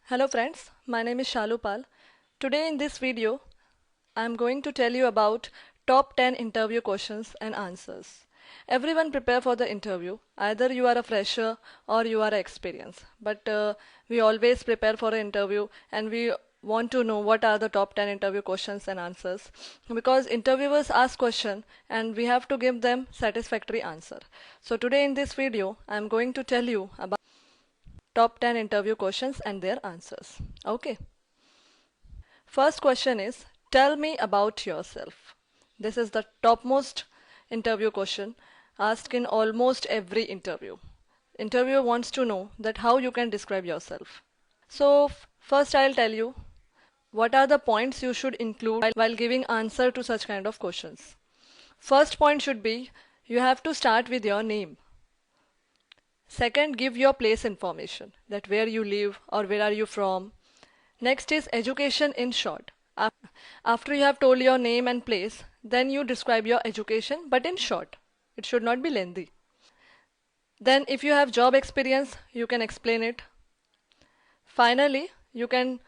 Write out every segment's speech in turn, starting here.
Hello friends, my name is Shalu Pal. Today in this video, I am going to tell you about top 10 interview questions and answers. Everyone prepare for the interview. Either you are a fresher or you are experienced. But we always prepare for an interview and we want to know what are the top 10 interview questions and answers because interviewers ask question and we have to give them satisfactory answer. So today in this video, I am going to tell you about top 10 interview questions and their answers. Okay. First question is tell me about yourself. This is the topmost interview question asked in almost every interview. Interviewer wants to know that how you can describe yourself. So first I'll tell you what are the points you should include while giving answer to such kind of questions. First point should be you have to start with your name. Second, give your place information, that where you live or where are you from. Next is education in short. After you have told your name and place, then you describe your education but in short. It should not be lengthy. Then if you have job experience, you can explain it. Finally, you can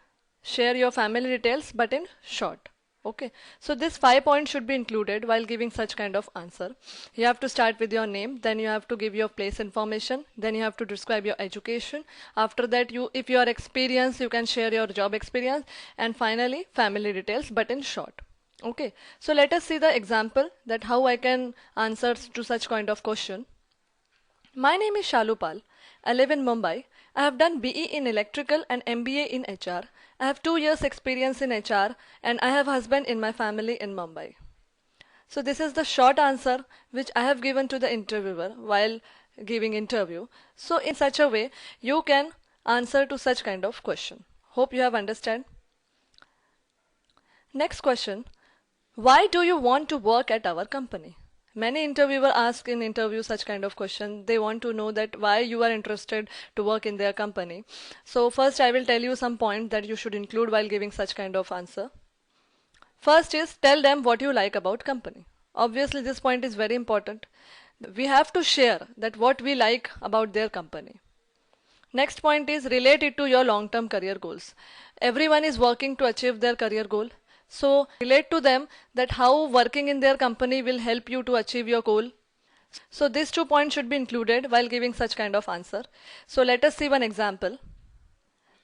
share your family details but in short. Okay, so this 5 points should be included while giving such kind of answer. You have to start with your name, then you have to give your place information, then you have to describe your education. After that, if you are experienced, you can share your job experience, and finally family details but in short. Okay, so let us see the example that how I can answer to such kind of question. My name is Shalu Pal. I live in Mumbai. I have done BE in electrical and MBA in HR. I have 2 years experience in HR and I have husband in my family in Mumbai. So this is the short answer which I have given to the interviewer while giving interview. So in such a way you can answer to such kind of question. Hope you have understand. Next question. Why do you want to work at our company? Many interviewer ask in interview such kind of question. They want to know that why you are interested to work in their company. So first I will tell you some point that you should include while giving such kind of answer. First is tell them what you like about company. Obviously this point is very important. We have to share that what we like about their company. Next point is related to your long-term career goals. Everyone is working to achieve their career goal. So relate to them that how working in their company will help you to achieve your goal. So these 2 points should be included while giving such kind of answer. So let us see one example.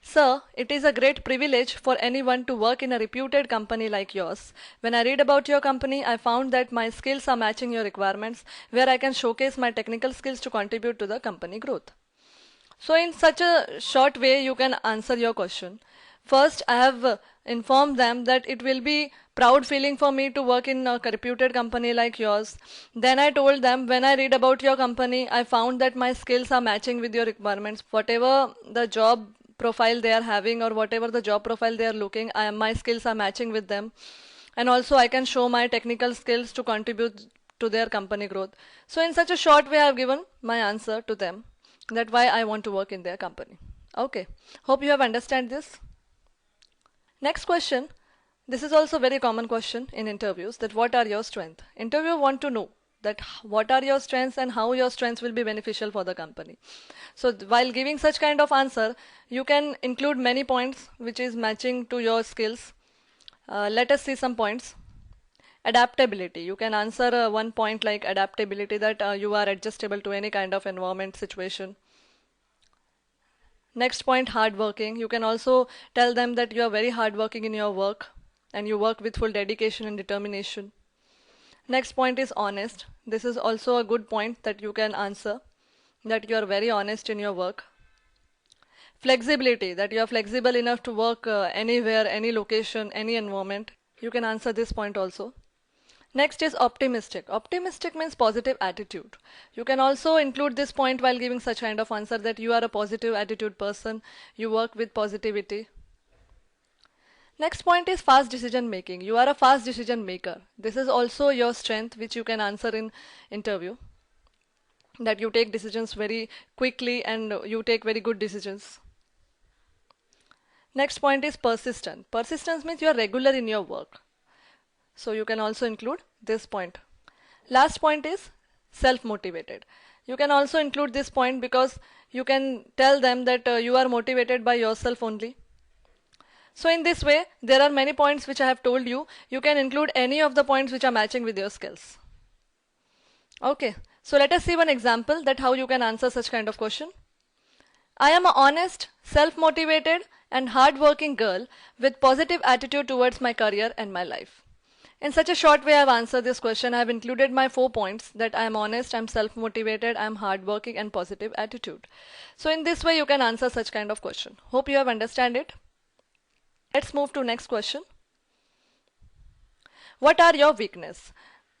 Sir, it is a great privilege for anyone to work in a reputed company like yours. When I read about your company, I found that my skills are matching your requirements, where I can showcase my technical skills to contribute to the company growth. So in such a short way, you can answer your question. First, I have informed them that it will be proud feeling for me to work in a reputed company like yours. Then I told them when I read about your company, I found that my skills are matching with your requirements. Whatever the job profile they are having or whatever the job profile they are looking, my skills are matching with them. And also I can show my technical skills to contribute to their company growth. So in such a short way, I have given my answer to them that why I want to work in their company. Okay, hope you have understand this. Next question. This is also very common question in interviews that what are your strengths? Interviewer want to know that what are your strengths and how your strengths will be beneficial for the company. So while giving such kind of answer, you can include many points which is matching to your skills. Let us see some points. Adaptability. You can answer one point like adaptability that you are adjustable to any kind of environment situation. Next point, hardworking. You can also tell them that you are very hardworking in your work and you work with full dedication and determination. Next point is honest. This is also a good point that you can answer, that you are very honest in your work. Flexibility, that you are flexible enough to work anywhere, any location, any environment. You can answer this point also. Next is optimistic. Optimistic means positive attitude. You can also include this point while giving such kind of answer that you are a positive attitude person, you work with positivity. Next point is fast decision making. You are a fast decision maker. This is also your strength which you can answer in interview. That you take decisions very quickly and you take very good decisions. Next point is persistent. Persistence means you are regular in your work. So you can also include this point. Last point is self-motivated. You can also include this point because you can tell them that you are motivated by yourself only. So in this way, there are many points which I have told you. You can include any of the points which are matching with your skills. Okay, so let us see one example that how you can answer such kind of question. I am an honest, self-motivated and hard-working girl with positive attitude towards my career and my life. In such a short way I have answered this question. I have included my 4 points that I am honest, I am self-motivated, I am hardworking and positive attitude. So in this way you can answer such kind of question. Hope you have understand it. Let's move to next question. What are your weaknesses?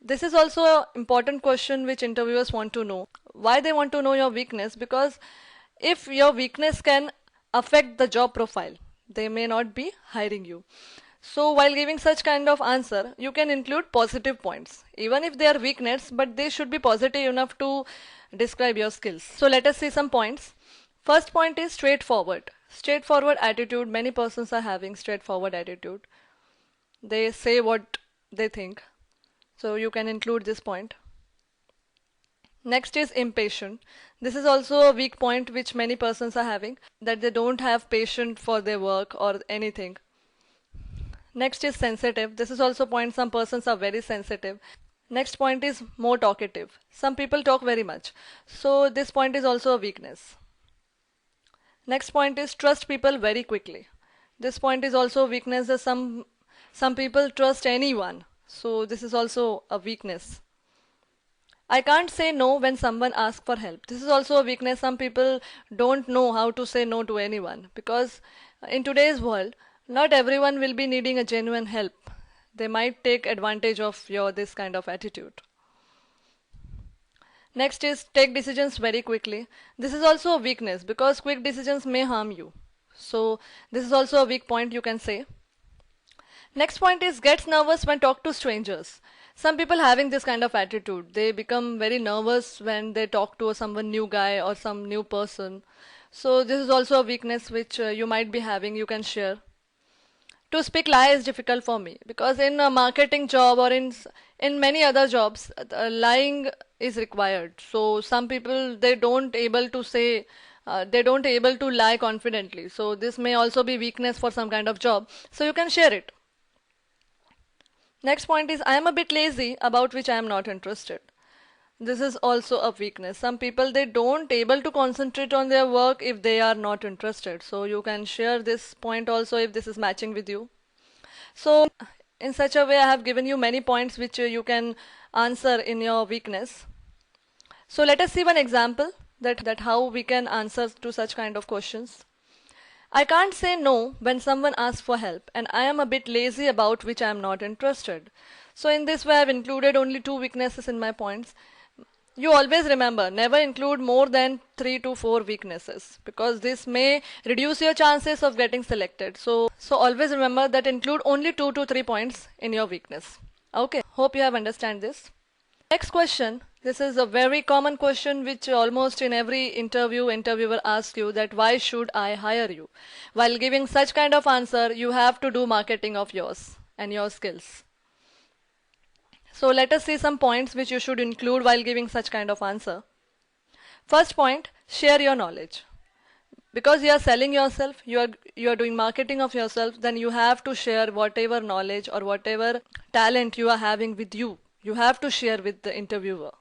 This is also an important question which interviewers want to know. Why they want to know your weakness? Because if your weakness can affect the job profile, they may not be hiring you. So while giving such kind of answer, you can include positive points. Even if they are weakness, but they should be positive enough to describe your skills. So let us see some points. First point is straightforward. Straightforward attitude. Many persons are having straightforward attitude. They say what they think. So you can include this point. Next is impatient. This is also a weak point which many persons are having, that they don't have patience for their work or anything. Next is sensitive. This is also a point some persons are very sensitive. Next point is more talkative. Some people talk very much. So this point is also a weakness. Next point is trust people very quickly. This point is also a weakness, that some people trust anyone. So this is also a weakness. I can't say no when someone asks for help. This is also a weakness. Some people don't know how to say no to anyone, because in today's world, not everyone will be needing a genuine help. They might take advantage of your this kind of attitude. Next is take decisions very quickly. This is also a weakness, because quick decisions may harm you. So this is also a weak point, you can say. Next point is gets nervous when talk to strangers. Some people having this kind of attitude, they become very nervous when they talk to someone new guy or some new person. So this is also a weakness which you might be having, you can share. To speak lie is difficult for me, because in a marketing job or in many other jobs, lying is required. So some people, they don't able to say, they don't able to lie confidently. So this may also be weakness for some kind of job. So you can share it. Next point is I am a bit lazy, about which I am not interested. This is also a weakness. Some people, they don't able to concentrate on their work if they are not interested. So you can share this point also if this is matching with you. So in such a way I have given you many points which you can answer in your weakness. So let us see one example that how we can answer to such kind of questions. I can't say no when someone asks for help, and I am a bit lazy, about which I am not interested. So in this way I have included only 2 weaknesses in my points. You always remember, never include more than 3 to 4 weaknesses, because this may reduce your chances of getting selected. So always remember that include only 2 to 3 points in your weakness. Okay, hope you have understand this. Next question. This is a very common question which almost in every interviewer asks you, that why should I hire you? While giving such kind of answer, you have to do marketing of yours and your skills. So let us see some points which you should include while giving such kind of answer. First point, share your knowledge. Because you are selling yourself, you are doing marketing of yourself, then you have to share whatever knowledge or whatever talent you are having with you. You have to share with the interviewer.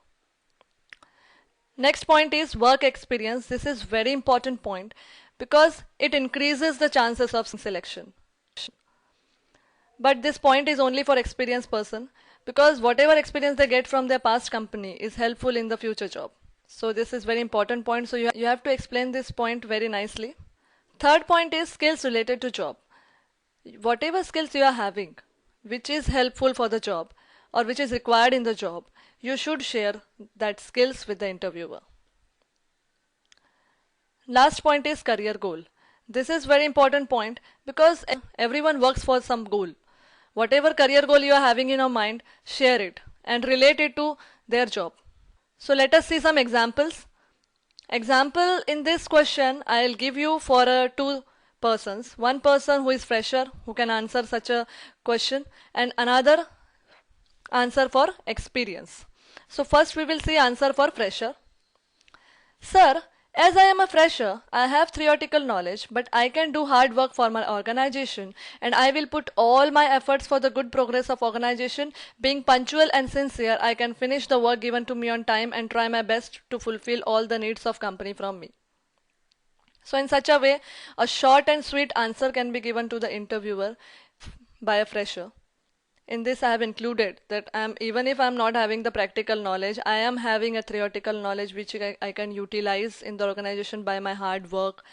Next point is work experience. This is very important point, because it increases the chances of selection. But this point is only for experienced person, because whatever experience they get from their past company is helpful in the future job. So this is very important point. So you have to explain this point very nicely. Third point is skills related to job. Whatever skills you are having, which is helpful for the job or which is required in the job, you should share that skills with the interviewer. Last point is career goal. This is very important point, because everyone works for some goal. Whatever career goal you are having in your mind, share it and relate it to their job. So let us see some examples. Example in this question I'll give you for 2 persons. One person who is fresher, who can answer such a question, and another answer for experience. So first we will see answer for fresher. Sir, As I am a fresher, I have theoretical knowledge, but I can do hard work for my organization and I will put all my efforts for the good progress of organization. Being punctual and sincere, I can finish the work given to me on time and try my best to fulfill all the needs of company from me. So in such a way, a short and sweet answer can be given to the interviewer by a fresher. In this I have included that even if I'm not having the practical knowledge, I am having a theoretical knowledge which I can utilize in the organization by my hard work.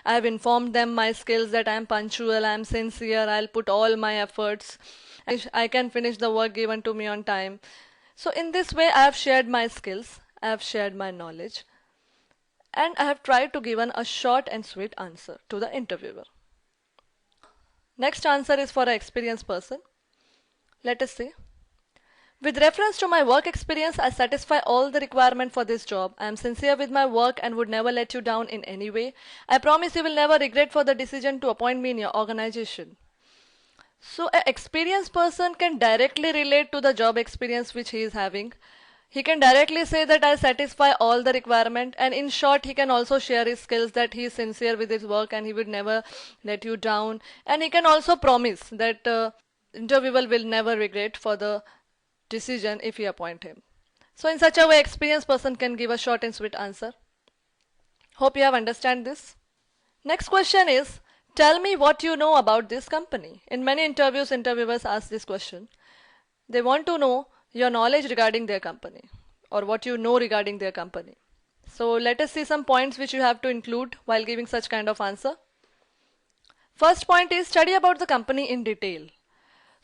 I have informed them my skills that I am punctual, I am sincere, I'll put all my efforts. I can finish the work given to me on time. So in this way I have shared my skills, I have shared my knowledge, and I have tried to give a short and sweet answer to the interviewer. Next answer is for an experienced person. Let us see. With reference to my work experience, I satisfy all the requirement for this job. I am sincere with my work and would never let you down in any way. I promise you will never regret for the decision to appoint me in your organization. So an experienced person can directly relate to the job experience which he is having. He can directly say that I satisfy all the requirement, and in short he can also share his skills that he is sincere with his work and he would never let you down, and he can also promise that interviewer will never regret for the decision if you appoint him. So in such a way, experienced person can give a short and sweet answer. Hope you have understand this. Next question is, tell me what you know about this company. In many interviews, interviewers ask this question. They want to know your knowledge regarding their company or what you know regarding their company. So let us see some points which you have to include while giving such kind of answer. First point is, study about the company in detail.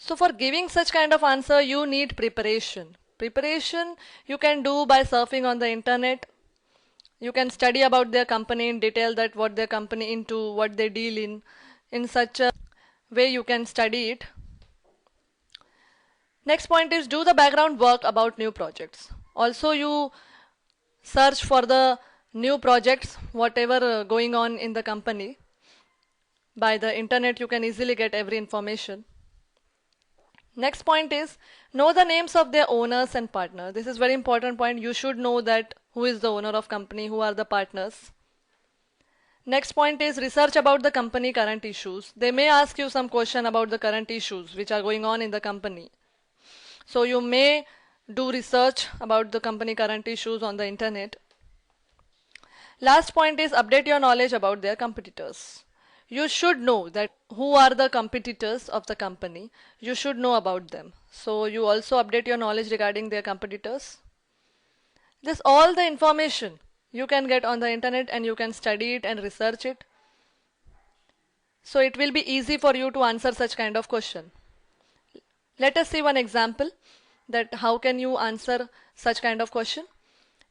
So for giving such kind of answer, you need preparation. Preparation you can do by surfing on the internet. You can study about their company in detail, that what their company into, what they deal in. In such a way you can study it. Next point is, do the background work about new projects. Also you search for the new projects, whatever going on in the company. By the internet you can easily get every information. Next point is, know the names of their owners and partners. This is very important point. You should know that who is the owner of company, who are the partners. Next point is, research about the company current issues. They may ask you some question about the current issues which are going on in the company. So you may do research about the company current issues on the internet. Last point is, update your knowledge about their competitors. You should know that who are the competitors of the company. You should know about them. So you also update your knowledge regarding their competitors. This all the information you can get on the internet and you can study it and research it. So it will be easy for you to answer such kind of question. Let us see one example that how can you answer such kind of question.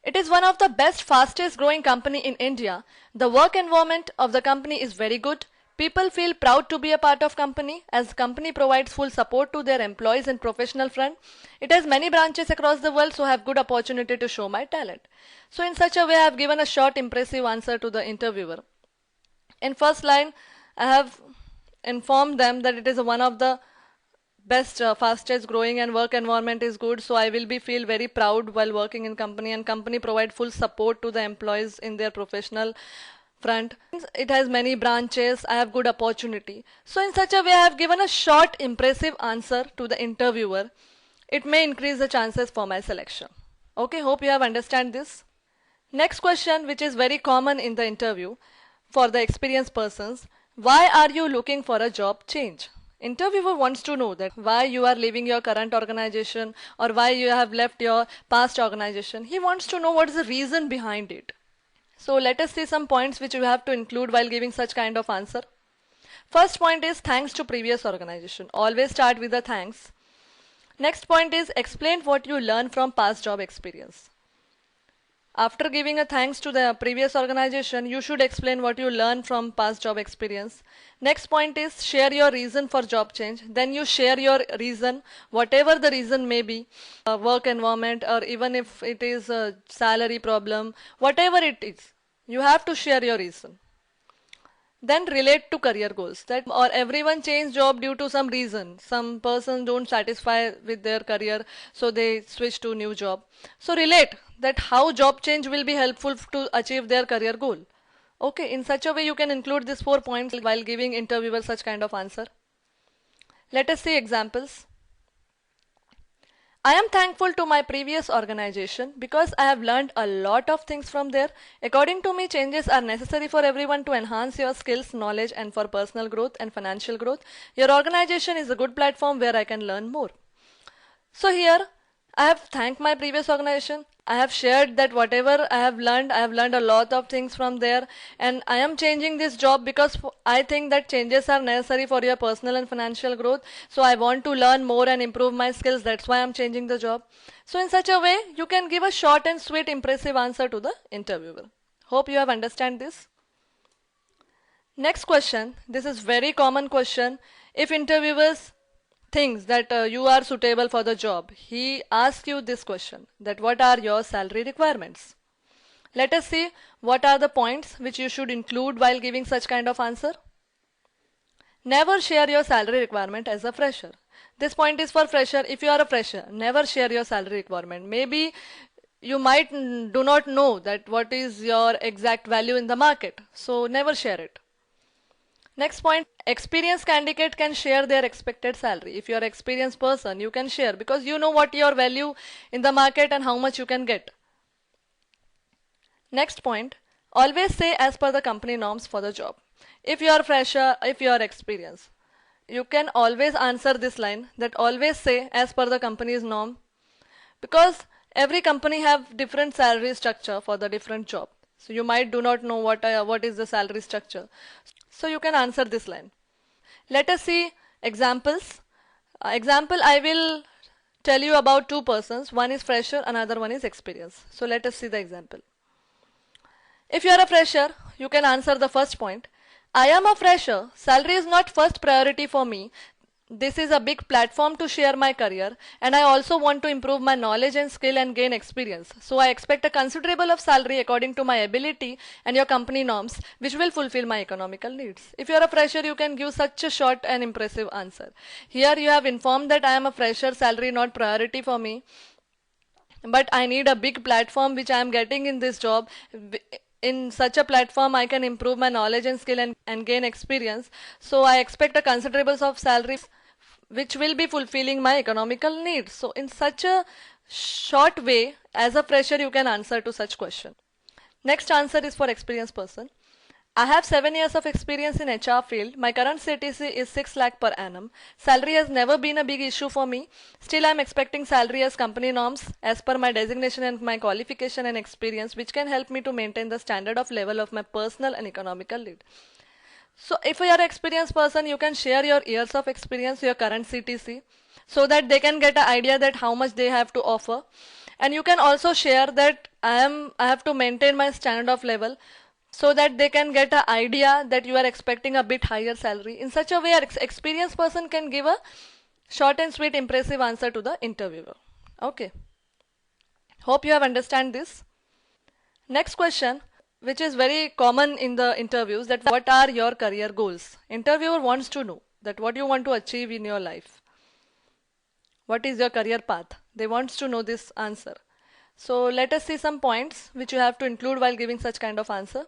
It is one of the best, fastest growing company in India. The work environment of the company is very good. People feel proud to be a part of company as company provides full support to their employees in professional front. It has many branches across the world, so I have good opportunity to show my talent. So in such a way I have given a short impressive answer to the interviewer. In first line I have informed them that it is one of the best, fastest growing and work environment is good, so I will be feel very proud while working in company, and company provide full support to the employees in their professional front. It has many branches, I have good opportunity. So in such a way I have given a short impressive answer to the interviewer. It may increase the chances for my selection. Okay, hope you have understand this. Next question, which is very common in the interview for the experienced persons, why are you looking for a job change? Interviewer wants to know that why you are leaving your current organization or why you have left your past organization. He wants to know what is the reason behind it. So let us see some points which you have to include while giving such kind of answer. First point is, thanks to previous organization. Always start with the thanks. Next point is, explain what you learned from past job experience. After giving a thanks to the previous organization, you should explain what you learned from past job experience. Next point is, share your reason for job change. Then you share your reason, whatever the reason may be, work environment, or even if it is a salary problem, whatever it is, you have to share your reason. Then relate to career goals, that or everyone change job due to some reason. Some person don't satisfy with their career, so they switch to new job. So relate that how job change will be helpful to achieve their career goal. Okay, in such a way you can include these 4 points while giving interviewer such kind of answer. Let us see examples. I am thankful to my previous organization because I have learned a lot of things from there. According to me, changes are necessary for everyone to enhance your skills, knowledge, and for personal growth and financial growth. Your organization is a good platform where I can learn more. So here I have thanked my previous organization. I have shared that whatever I have learned a lot of things from there, and I am changing this job because I think that changes are necessary for your personal and financial growth. So I want to learn more and improve my skills. That's why I'm changing the job. So in such a way, you can give a short and sweet impressive answer to the interviewer. Hope you have understand this. Next question. This is very common question. If interviewers thinks that you are suitable for the job, he asks you this question, that what are your salary requirements. Let us see what are the points which you should include while giving such kind of answer. Never share your salary requirement as a fresher. This point is for fresher. If you are a fresher, never share your salary requirement. Maybe you might do not know that what is your exact value in the market, so never share it. Next point, experienced candidate can share their expected salary. If you are an experienced person, you can share because you know what your value in the market and how much you can get. Next point, always say as per the company norms for the job. If you are fresher, if you are experienced, you can always answer this line, that always say as per the company's norm, because every company have different salary structure for the different job. So you might do not know what is the salary structure. So you can answer this line. Let us see examples. Example, I will tell you about two persons. One is fresher, another one is experienced. So let us see the example. If you are a fresher, you can answer the first point. I am a fresher. Salary is not first priority for me. This is a big platform to share my career, and I also want to improve my knowledge and skill and gain experience. So I expect a considerable of salary according to my ability and your company norms, which will fulfill my economical needs. If you are a fresher, you can give such a short and impressive answer. Here you have informed that I am a fresher, salary not priority for me, but I need a big platform which I am getting in this job. In such a platform, I can improve my knowledge and skill and gain experience. So I expect a considerable of salary which will be fulfilling my economical needs. So in such a short way, as a fresher, you can answer to such question. Next answer is for experienced person. I have 7 years of experience in HR field. My current CTC is 6 lakh per annum. Salary has never been a big issue for me. Still, I am expecting salary as company norms as per my designation and my qualification and experience, which can help me to maintain the standard of level of my personal and economical need. So if you are an experienced person, you can share your years of experience, your current CTC, so that they can get an idea that how much they have to offer. And you can also share that I have to maintain my standard of level, so that they can get an idea that you are expecting a bit higher salary. In such a way, an experienced person can give a short and sweet impressive answer to the interviewer. Okay. Hope you have understand this. Next question, which is very common in the interviews, that what are your career goals? Interviewer wants to know that what you want to achieve in your life. What is your career path? They wants to know this answer. So let us see some points which you have to include while giving such kind of answer.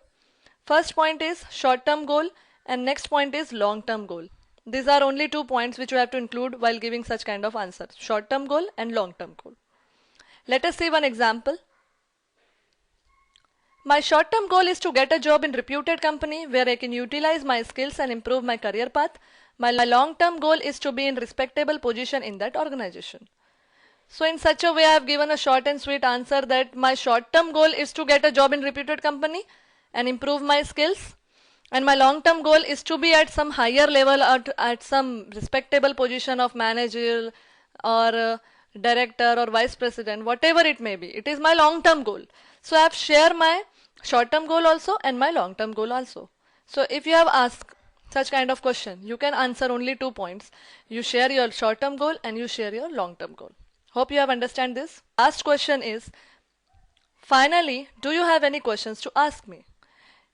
First point is short-term goal and next point is long-term goal. These are only 2 points which you have to include while giving such kind of answer. Short-term goal and long-term goal. Let us see one example. My short-term goal is to get a job in reputed company where I can utilize my skills and improve my career path. My long-term goal is to be in respectable position in that organization. So in such a way, I have given a short and sweet answer that my short-term goal is to get a job in reputed company and improve my skills. And my long-term goal is to be at some higher level, at some respectable position of manager or director or vice president, whatever it may be. It is my long-term goal. So I have shared my short-term goal also and my long-term goal also. So if you have asked such kind of question, you can answer only 2 points. You share your short-term goal and you share your long-term goal. Hope you have understand this. Last question is, finally, do you have any questions to ask me?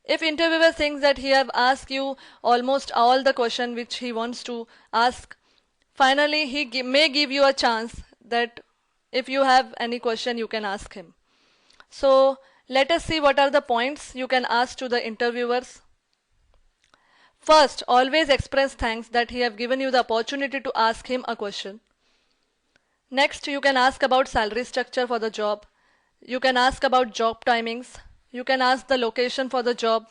If interviewer thinks that he have asked you almost all the question which he wants to ask, finally he may give you a chance that if you have any question you can ask him. So let us see what are the points you can ask to the interviewers. First, always express thanks that he have given you the opportunity to ask him a question. Next, you can ask about salary structure for the job. You can ask about job timings. You can ask the location for the job.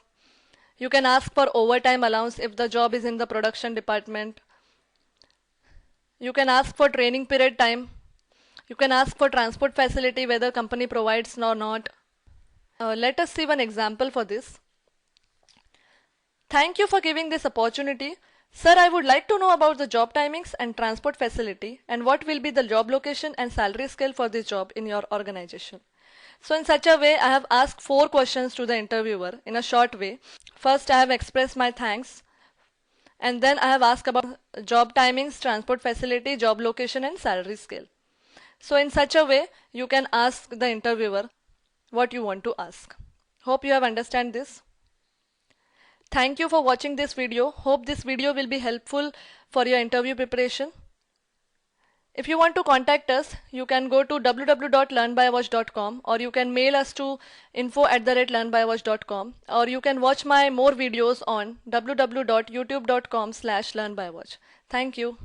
You can ask for overtime allowance if the job is in the production department. You can ask for training period time. You can ask for transport facility whether company provides or not. Let us see one example for this. Thank you for giving this opportunity. Sir, I would like to know about the job timings and transport facility and what will be the job location and salary scale for this job in your organization. So in such a way, I have asked 4 questions to the interviewer in a short way. First, I have expressed my thanks, and then I have asked about job timings, transport facility, job location and salary scale. So in such a way, you can ask the interviewer what you want to ask. Hope you have understand this. Thank you for watching this video. Hope this video will be helpful for your interview preparation. If you want to contact us, you can go to www.learnbywatch.com or you can mail us to info@learnbywatch.com or you can watch my more videos on www.youtube.com/learnbywatch. Thank you.